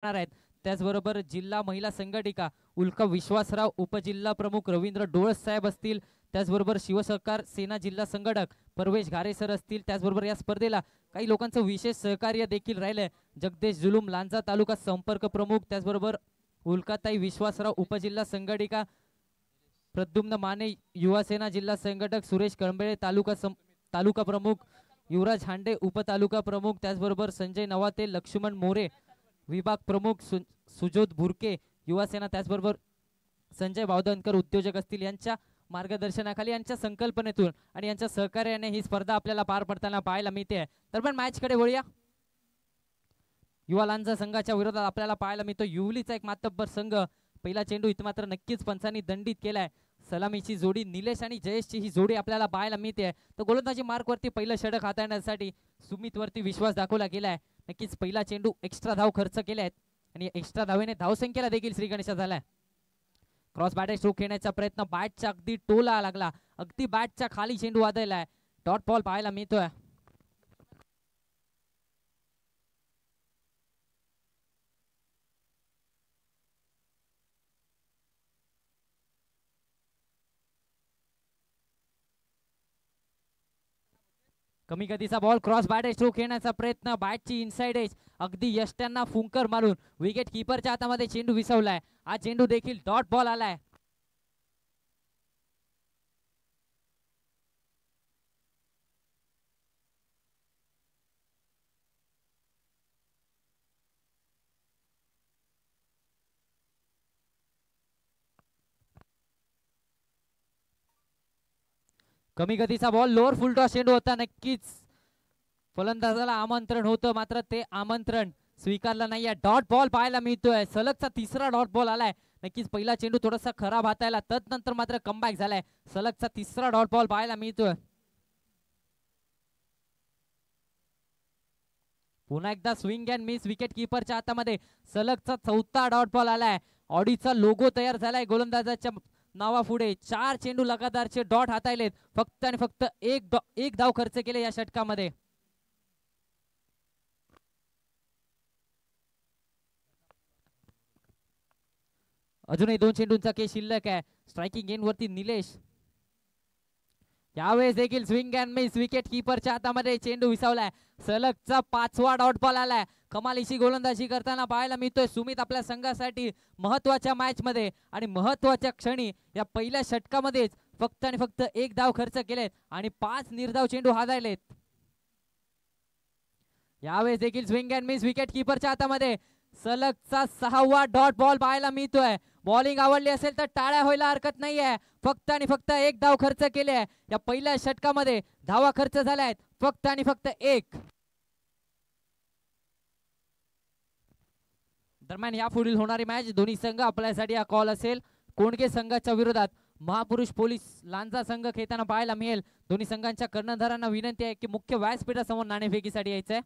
आहेत. त्याचबरोबर जिल्हा महिला संघटिका उल्का विश्वासराव, उपजिल्हा प्रमुख रवींद्र डोळस साहेब असतील, त्याचबरोबर शिवसहकार सेना जिल्हा संघटक परवेश घारे सर असतील. त्याचबरोबर या स्पर्धेला काही लोकांचं विशेष सहकार्य देखील राहिलंय. जगदेश जुलूम लांजा तालुका संपर्क प्रमुख, त्याचबरोबर उल्काताई विश्वासराव उपजिल्हा संघटिका, प्रद्युम्न माने युवा सेना जिल्हा संघटक, सुरेश कळंबळे तालुका प्रमुख, युवराज हांडे उपतालुका प्रमुख, त्याचबरोबर संजय नवाते, लक्ष्मण मोरे विभाग प्रमुख, सुजोत भुरके युवा सेना, त्याचबरोबर संजय बावधनकर उद्योजक असतील. यांच्या मार्गदर्शनाखाली, यांच्या संकल्पनेतून आणि यांच्या सहकार्याने ही स्पर्धा आपल्याला पार पडताना पाहायला मिळते. तर पण मॅच कडे वळूया. युवा लांजा संघाच्या विरोधात आपल्याला पाहायला मिळतो युवलीचा एक मातब्बर संघ. पहिला चेंडू इथं मात्र नक्कीच पंचांनी दंडित केलाय. सलामीची जोडी निलेश आणि जयेशची ही जोडी आपल्याला पाहायला मिळते. तर गोलंदाजी मार्कवरती पहिलं षटक हाताळण्यासाठी सुमित वरती विश्वास दाखवला गेलाय. नक्कीच पहिला चेंडू एक्स्ट्रा धाव खर्च केले आहेत आणि एक्स्ट्रा धावेने धावसंख्येला देखील श्रीगणेशा झालाय. क्रॉस बॅट स्ट्रोक खेळण्याचा प्रयत्न, बॅटच्या अगदी टोला लागला, अगदी बॅटच्या खाली चेंडू वादळलाय. डॉट बॉल पाहायला मिळतोय. कमी गतीचा बॉल, क्रॉस बॅट स्ट्रोक खेळण्याचा प्रयत्न, बॅटची इनसाइड एज अगदी यष्ट्यांना फुंकर मारून विकेट कीपरच्या हातामध्ये चेंडू विसवलाय. हा चेंडू देखील डॉट बॉल आलाय. कमी गतीचा बॉल, लोअर फुलटॉस चेंडू होता. नक्कीच फलंदाजाला आमंत्रण होतं, मात्र ते आमंत्रण स्वीकारलं नाहीये. डॉट बॉल पाहायला मिळतोय. सलगचा तिसरा डॉट बॉल आलाय. नक्कीच पहिला चेंडू थोडासा खराब हातायला, तदनंतर मात्र कमबॅक झालाय. सलगचा तिसरा डॉट बॉल पाहायला मिळतोय. पुन्हा एकदा स्विंग अँड मिस विकेट कीपरच्या हातामध्ये. सलगचा चौथा डॉट बॉल आलाय. ऑडीचा लोगो तयार झालाय गोलंदाजाच्या नावापुढे. 4 चेंडू लगातारचे डॉट हातायलेत. फक्त आणि फक्त एक धाव खर्च केले या षटकामध्ये. अजूनही 2 चेंडूंचा केस शिल्लक आहे. स्ट्रायकिंग एंड वरती निलेश. यावेळेस देखील स्विंग अँड मिस विकेट कीपरच्या हातामध्ये चेंडू विसावलाय. सलगचा 5वा डॉट बॉल आलाय. कमालीची गोलंदाजी करताना पाहायला मिळतोय सुमित आपल्या संघासाठी महत्वाच्या मॅच मध्ये आणि महत्वाच्या क्षणी या पहिल्या षटकामध्येच फक्त आणि फक्त एक धाव खर्च केलेत आणि 5 निर्धाव चेंडू हाताळलेत. यावेळेस देखील स्विंग अँड मिस विकेट कीपरच्या हातामध्ये. सलगचा 6वा डॉट बॉल पाहायला मिळतोय. बॉलिंग आवडली असेल तर टाळ्या व्हायला हरकत नाहीये. फक्त आणि फक्त एक धाव खर्च केले आहे या पहिल्या षटकामध्ये. धावा खर्च झाल्या आहेत फक्त आणि फक्त एक. दरम्यान या पुढील होणारी मॅच दोन्ही संघ आपल्यासाठी हा कॉल असेल. कोणगे संघाच्या विरोधात महापुरुष पोलीस लांजा संघ खेळताना पाहायला मिळेल. दोन्ही संघांच्या कर्णधारांना विनंती आहे की मुख्य व्यासपीठासमोर नाणेफेकीसाठी यायचंय.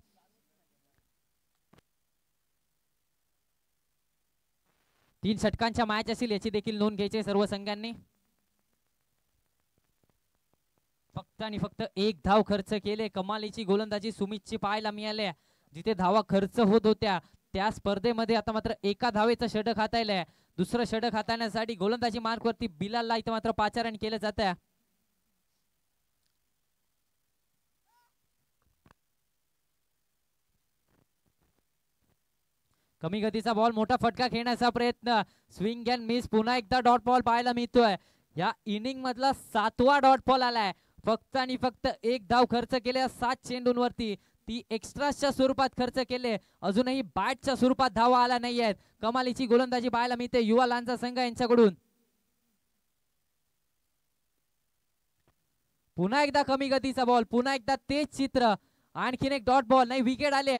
3 षटकांच्या मॅच असेल याची देखील नोंद घ्यायची सर्व संघांनी. फक्त आणि फक्त एक धाव खर्च केले. कमालीची गोलंदाजी सुमितची पाहायला मिळाली. जिथे धावा खर्च होत होत्या त्या स्पर्धेमध्ये आता मात्र एका धावेचं षटक हाताळलंय. दुसरं षटक हाताळण्यासाठी गोलंदाजी मार्कवरती बिलालला इथं मात्र पाचारण केलं जात आहे. कमी गतीचा बॉल, मोठा फटका खेळण्याचा प्रयत्न, स्विंग अँड मिस. पुन्हा एकदा डॉट बॉल पाहायला मिळतोय. या इनिंग मधला 7वा डॉट बॉल आलाय. फक्त आणि फक्त एक धाव खर्च केल्या 7 चेंडूंवरती. ती एक्स्ट्राच्या स्वरूपात खर्च केले. अजूनही बॅटच्या स्वरूपात धावा आल्या नाहीयेत. कमालीची गोलंदाजी पाहायला मिळते युवा लांजा संघ यांच्याकडून. पुन्हा एकदा कमी गतीचा बॉल, पुन्हा एकदा तेच चित्र. आणखीन एक डॉट बॉल नाही, विकेट आले.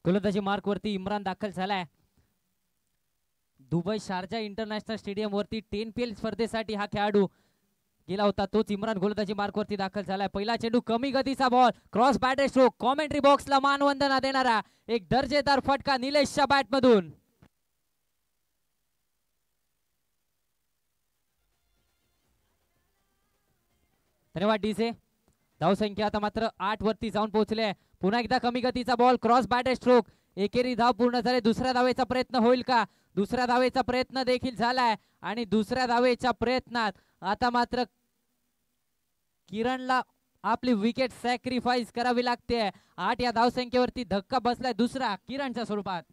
गोलंदाजी मार्क वरती इम्रान दाखल झालाय. दुबई शारजा इंटरनॅशनल स्टेडियम वरती 10PL स्पर्धेसाठी हा खेळाडू गेला होता, तोच इम्रान गोलंदाजी मार्क वरती दाखल झालाय. पहिला चेंडू कमी गतीचा ball, cross bat stroke, commentary बॉक्सला मानवंदना देणारा एक दर्जेदार फटका निलेशच्या बॅट मधून. धन्यवाद डीजे. धावसंख्या आता मात्र 8 वरती जाऊन पोहोचले. पुन्हा एकदा कमी गतीचा बॉल, क्रॉस बॅट स्ट्रोक, एकेरी धाव पूर्ण झाले. दुसऱ्या धावेचा प्रयत्न होईल का? दुसऱ्या धावेचा प्रयत्न देखील झालाय आणि दुसऱ्या धावेच्या प्रयत्नात आता मात्र किरणला आपली विकेट सॅक्रिफाईस करावी लागते. 8 या धावसंख्येवरती धक्का बसलाय दुसरा किरणच्या स्वरूपात.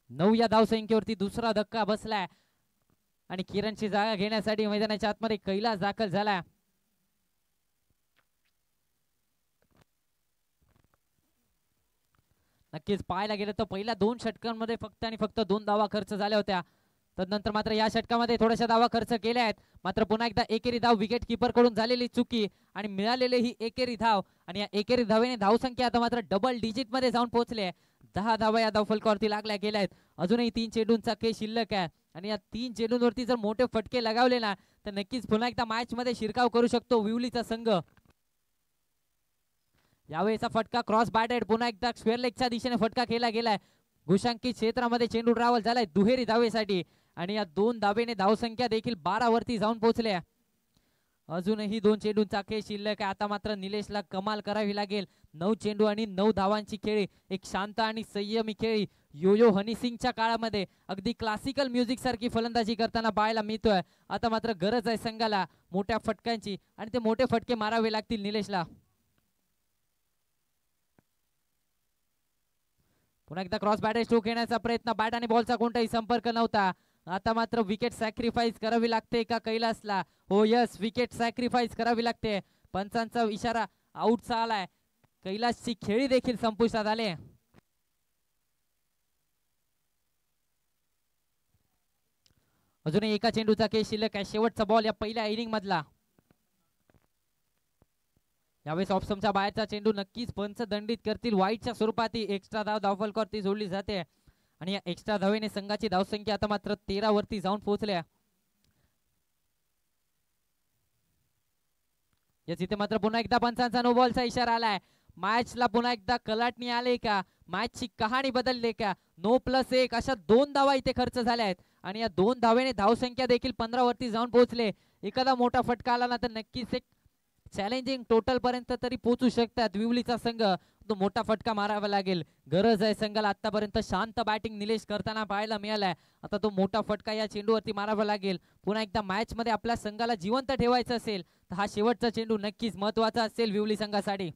नऊ या धावसंख्येवरती दुसरा धक्का बसलाय आणि किरणची जागा घेण्यासाठी मैदानाच्या आतमध्ये कैलास दाखल झाला. नक्कीच पाहायला गेलं तर पहिल्या 2 षटकांमध्ये फक्त आणि फक्त 2 धावा खर्च झाल्या होत्या. तदनंतर मात्र या षटकामध्ये थोड्याशा धावा खर्च केल्या आहेत. मात्र पुन्हा एकदा एकेरी धाव विकेट किपर कडून झालेली चुकी आणि मिळालेली ही एकेरी धाव आणि या एकेरी धावेने धावसंख्या आता मात्र डबल डिजिट मध्ये जाऊन पोहोचले. 10 धावा या धावफलकावरती लागल्या गेल्या आहेत. अजूनही 3 चेंडूंचा खेळ शिल्लक आहे आणि या 3 चेंडूंवरती जर मोठे फटके लगावले ना तर नक्कीच पुन्हा एकदा मॅच मध्ये शिरकाव करू शकतो विवलीचा संघ. यावेळेचा फटका क्रॉस बॅटेड, पुन्हा एकदा स्क्वेअर लेगच्या दिशेने फटका केला गेलाय. घुशांकित क्षेत्रामध्ये चेंडू ट्रॅव्हल झालाय दुहेरी धावेसाठी आणि या 2 धावेने धावसंख्या देखील 12 वरती जाऊन पोहोचले. अजूनही 2 चेंडूंचा खेळ शिल्लक आहे. आता मात्र निलेशला कमाल करावी लागेल. 9 चेंडू आणि 9 धावांची खेळी, एक शांत आणि संयमी खेळी योयो हनी सिंगच्या काळामध्ये अगदी क्लासिकल म्युझिक सारखी फलंदाजी करताना पाहायला मिळतोय. आता मात्र गरज आहे संघाला मोठ्या फटक्यांची आणि ते मोठे फटके मारावे लागतील निलेशला. पुन्हा एकदा क्रॉस बॅट स्ट्रोक घेण्याचा प्रयत्न, बॅट आणि बॉलचा कोणताही संपर्क नव्हता. आता मात्र विकेट सॅक्रिफाईस करावी लागते का कैलासला? हो यस, विकेट सॅक्रिफाईस करावी लागते. पंचांचा इशारा आउटचा आलाय. कैलासची खेळी देखील संपुष्टात आले. अजूनही एका चेंडूचा खेळ शिल्लक आहे. शेवटचा बॉल या पहिल्या इनिंग मधला. यावेळेस ऑप्शनच्या बाहेरचा चेंडू नक्कीच पंच दंडित करतील. वाईटच्या स्वरूपात एक्स्ट्रा धाव धावफलकावरती जोडली जाते आणि या एक्स्ट्रा धावेने संघाची धावसंख्या आता मात्र 13 वरती जाऊन पोहोचल्या. इथे मात्र पुन्हा एकदा पंचांचा नो बॉलचा इशारा आलाय. मॅचला पुन्हा एकदा कलाटणी आले का? मॅचची कहाणी बदलली का? 9+1 अशा 2 धावा इथे खर्च झाल्या आहेत आणि या 2 धावेने धावसंख्या देखील 15 वरती जाऊन पोहोचले. एखादा मोठा फटका आला ना तर नक्कीच एक चॅलेंजिंग टोटल पर्यंत तरी पोहोचू शकतात विवलीचा संघ. तो मोठा फटका मारावा लागेल. गरज आहे संघाला. आतापर्यंत शांत बॅटिंग निलेश करताना पाहायला मिळालाय. आता तो मोठा फटका या चेंडूवरती मारावा लागेल. पुन्हा एकदा मॅच मध्ये आपल्या संघाला जिवंत ठेवायचं असेल तर हा शेवटचा चेंडू नक्कीच महत्वाचा असेल विवली संघासाठी.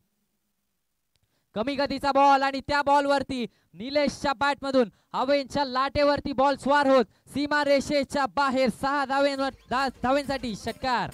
कमी गतीचा बॉल आणि त्या बॉलवरती निलेशच्या बॅट मधून हवेच्या लाटेवरती बॉल स्वार होत सीमा रेषेच्या बाहेर 6 धावेंसाठी षटकार.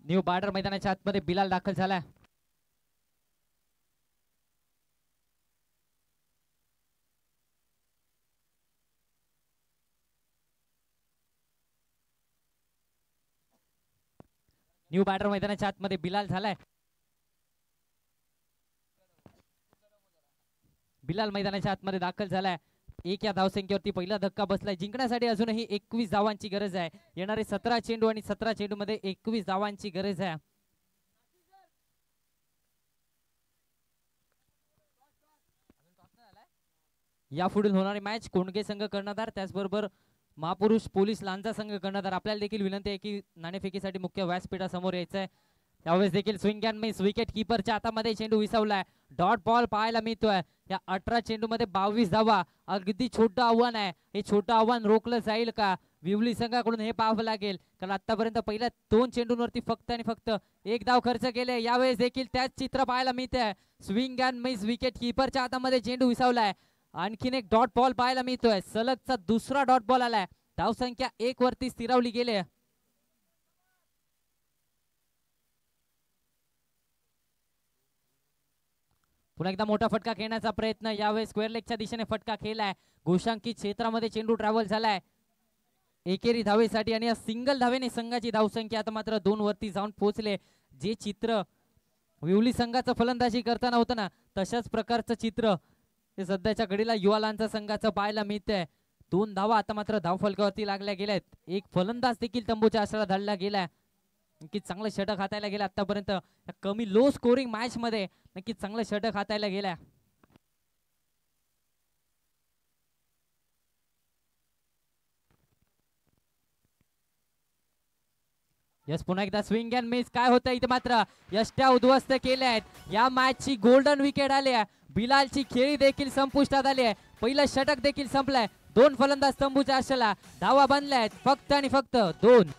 न्यू बार्डर मैदानाच्या आतमध्ये बिलाल दाखल झालाय. न्यू बार्डर मैदानाच्या आतमध्ये बिलाल झालाय. बिलाल मैदानाच्या आतमध्ये दाखल झालाय. एक या धावसंख्येवरती पहिला धक्का बसलाय. जिंकण्यासाठी अजूनही 21 धावांची गरज आहे. येणारे 17 चेंडू आणि 17 चेंडू मध्ये 21 धावांची गरज आहे. यापुढील होणारी मॅच कोंडगे संघ कर्णधार, त्याचबरोबर महापुरुष पोलीस लांजा संघ कर्णधार. आपल्याला देखील विनंती आहे की नाणेफेकीसाठी मुख्य व्यासपीठासमोर यायचं आहे. यावेळेस देखील स्विंग अँड मिस, विकेट किपरच्या हातामध्ये चेंडू विसावलाय. डॉट बॉल पाहायला मिळतोय. या 18 चेंडू मध्ये 22 धावा. अगदी छोटं आव्हान आहे. हे छोटं आव्हान रोखलं जाईल का विवली संघाकडून हे पाहावं लागेल, कारण आतापर्यंत पहिल्या 2 चेंडूंवरती फक्त आणि फक्त 1 धाव खर्च केले. यावेळेस देखील त्याच चित्र पाहायला मिळतंय. स्विंग अँड मिस, विकेट किपरच्या हातामध्ये चेंडू विसावलाय. आणखीन एक डॉट बॉल पाहायला मिळतोय. सलगचा दुसरा डॉट बॉल आलाय. धावसंख्या 1 वरती स्थिरावली गेली. पुन्हा एकदा मोठा फटका खेळण्याचा प्रयत्न. यावेळेस स्क्वेअर लेगच्या दिशेने फटका खेळलाय. घोषांकित क्षेत्रामध्ये चेंडू ट्रॅव्हल झालाय एकेरी धावेसाठी आणि सिंगल धावेने संघाची धावसंख्या आता मात्र 2 वरती जाऊन पोहोचले. जे चित्र विवली संघाचं फलंदाजी करताना होतं ना, तशाच प्रकारचं चित्र हे सध्याच्या घडीला युवालांचा संघाचं पाहायला मिळतंय. 2 धावा आता मात्र धावफलकावरती लागल्या गेल्यात. एक फलंदाज देखील तंबूच्या आश्रयाला धाडला गेलाय. नक्कीच चांगलं षटक हातायला गेलं आतापर्यंत. कमी लो स्कोरिंग मॅच मध्ये नक्कीच चांगलं षटक हातायला गेलाय. यस, पुन्हा एकदा स्विंग अँड मिस. काय होतं इथे मात्र यष्ट्या उद्ध्वस्त केल्या आहेत. या मॅचची गोल्डन विकेट आली आहे. बिलालची खेळी देखील संपुष्टात आली आहे. पहिलं षटक देखील संपलंय. 2 फलंदाज तंबूच्या आश्रयाला. धावा बनल्या आहेत फक्त आणि फक्त 2.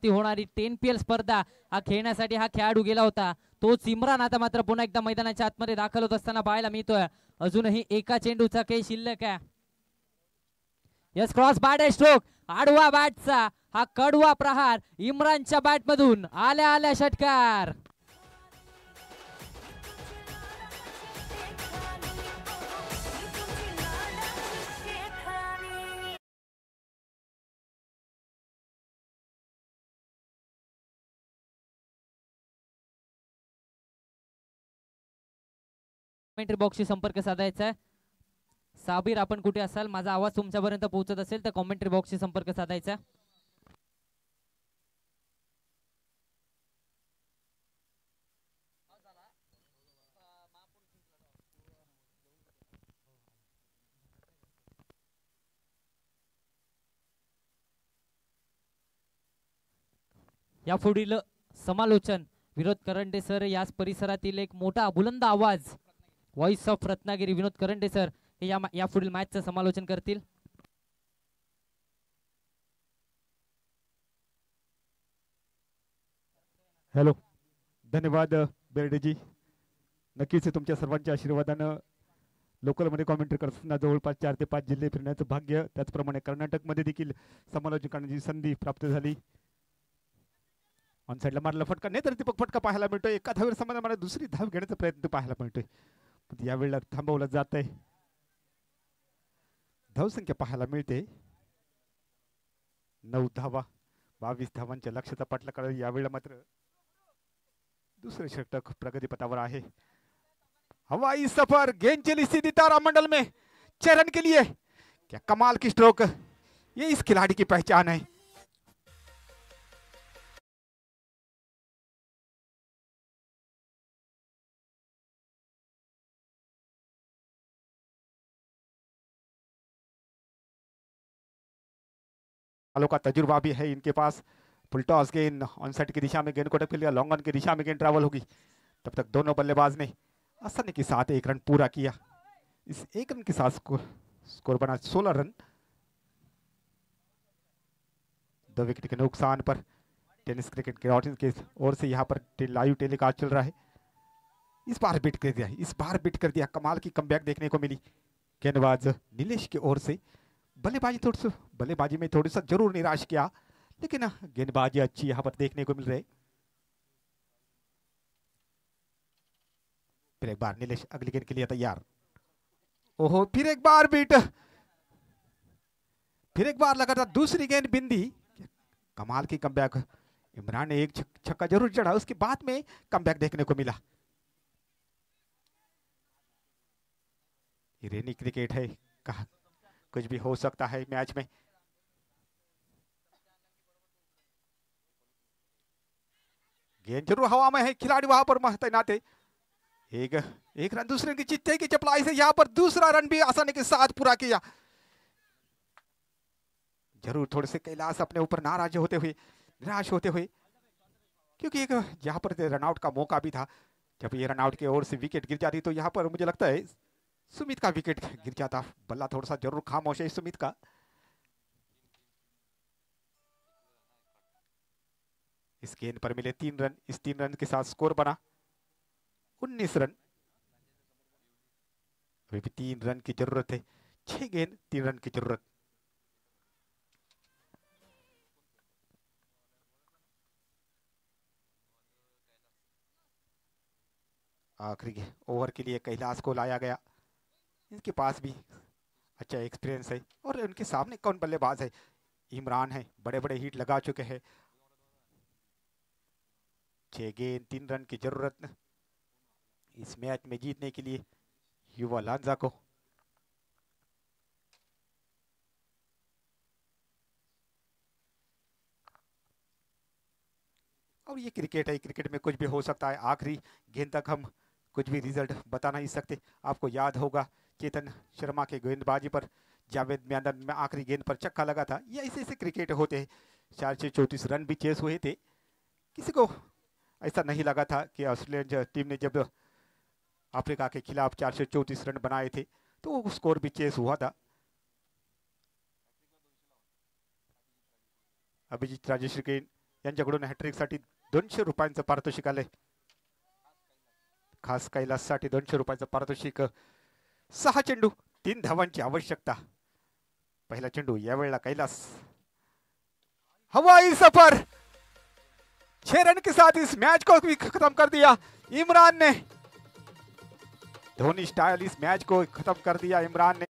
होणारी 10PL स्पर्धा हा खेळण्यासाठी हा खेळाडू गेला होता. तोच इम्रान आता मात्र पुन्हा एकदा मैदानाच्या आतमध्ये दाखल होत असताना पाहायला मिळतोय. अजूनही एका चेंडूचा खेळ शिल्लक आहे. Yes, cross bat stroke. आडवा बॅटचा हा कडवा प्रहार इम्रानच्या बॅट मधून आल्या आल्या षटकार. कमेंट्री बॉक्सशी संपर्क साधायचा आहे. साबीर, आपण कुठे असाल, माझा आवाज तुमच्यापर्यंत पोहोचत असेल तर कमेंट्री बॉक्सशी संपर्क साधायचा. यापुढील समालोचन विनोद करंडे सर, याच परिसरातील एक मोठा बुलंद आवाज, voice of Ratnagiri Vinod Karande sir हे या पुढील मॅचचं समालोचन करतील. हॅलो, धन्यवाद बेर्डेजी. नक्कीच तुमच्या सर्वांच्या आशीर्वादानं लोकलमध्ये कॉमेंट्री करताना जवळपास 4 ते 5 जिल्हे फिरण्याचं भाग्य, त्याचप्रमाणे कर्नाटकमध्ये देखील समालोचन करण्याची संधी प्राप्त झाली. ऑन साईडला मारला फटका, नेत्रदीपक फटका पाहायला मिळतोय. एका धावेवर समाधान, मला दुसरी धाव घेण्याचा प्रयत्न पाहायला मिळतोय. यावेळेला थांबवलं जात आहे. धावसंख्या पाहायला मिळते 9 धावा. 22 धावांच्या लक्ष्याचा पाठला काढत यावेळेला मात्र दूसरे षटक प्रगतिपथावर आहे. हवाई सफर, गेंद चली सीधी तारामंडल में चरण के लिए. क्या कमाल की स्ट्रोक, ये इस खिलाड़ी की पहचान है. सालों का तजुर्बा भी है इनके पास। फुल टॉस गेंद ऑन साइड की दिशा में गेंद को टपक लिया, लॉन्ग ऑन की दिशा में गेंद ट्रैवल होगी। तब तक दोनों बल्लेबाज ने आसानी के साथ एक रन पूरा किया। इस एक रन के साथ स्कोर बना 16 रन। 2 विकेट के नुकसान पर टेनिस क्रिकेट के ऑडियंस की ओर से यहाँ पर लाइव टेलीकास्ट चल रहा है। इस बार बिट कर दिया, इस बार बिट कर दिया, कमाल की कमबैक देखने को मिली गेंदबाज नीलेश की ओर से। बल्लेबाजी में थोड़ा सा जरूर निराश किया, लेकिन गेंदबाजी अच्छी यहाँ पर देखने को मिल रही। फिर एक बार नीलेश अगली गेंद के लिए तैयार। ओहो, फिर एक बार बीट, फिर एक बार लगातार दूसरी गेंद बिंदी। कमाल की कमबैक। इमरान ने एक छक्का जरूर चढ़ा, उसके बाद में कमबैक देखने को मिला। ये रेनी क्रिकेट है, कहा कुछ भी हो सकता है मैच में। गेंद जरूर हवा में है, खिलाड़ी वहां पर तैनात है। एक रन दूसरे की चिट्टे की चपलाई से यहाँ पर दूसरा रन भी आसानी के साथ पूरा किया। जरूर थोड़े से कैलाश अपने ऊपर नाराज होते हुए, निराश होते हुए, क्योंकि एक यहाँ पर रनआउट का मौका भी था। जब ये रनआउट की ओर से विकेट गिर जाती तो यहाँ पर मुझे लगता है सुमित का विकेट गिर जाता। बल्ला थोड़ा सा जरूर खामोश है सुमित का। इस गेंद पर मिले 3 रन। इस 3 रन के साथ स्कोर बना 19 रन। अभी भी 3 रन की जरूरत है। 6 गेंद 3 रन की जरूरत। आखिरी ओवर के लिए कैलाश को लाया गया। इनके पास भी अच्छा एक्सपीरियंस है और उनके सामने कौन बल्लेबाज है? इमरान है, बड़े बड़े हिट लगा चुके हैं। 6 गेंद 3 रन की जरूरत इस मैच में जीतने के लिए युवा लांजा को। और ये क्रिकेट है, क्रिकेट में कुछ भी हो सकता है। आखिरी गेंद तक हम कुछ भी रिजल्ट बता नहीं सकते। आपको याद होगा चेतन शर्मा के गेंदबाजी पर जावेद मियांदाद में आखिरी गेंद पर चक्का लगा था। ये ऐसे ऐसे क्रिकेट होते हैं। 434 रन भी चेस हुए थे। किसी को ऐसा नहीं लगा था कि ऑस्ट्रेलियन टीम ने जब अफ्रीका के खिलाफ 434 रन बनाए थे तो वो स्कोर भी चेस हुआ था। अभिजित राजेश्री यांच्याकडून हॅट्रिकसाठी 200 रुपयांचं पारितोषिक आले। खास कैलाससाठी 200 रुपयाचं पारितोषिक। 6 चेंडू 3 धावांची आवश्यकता। पहिला चेंडू यावेळेला कैलास। हवाई सफर 6 रन के साथ इस मैच को भी खत्म कर दिया इमरान ने। धोनी स्टाइल इस मैच को खत्म कर दिया इमरान ने।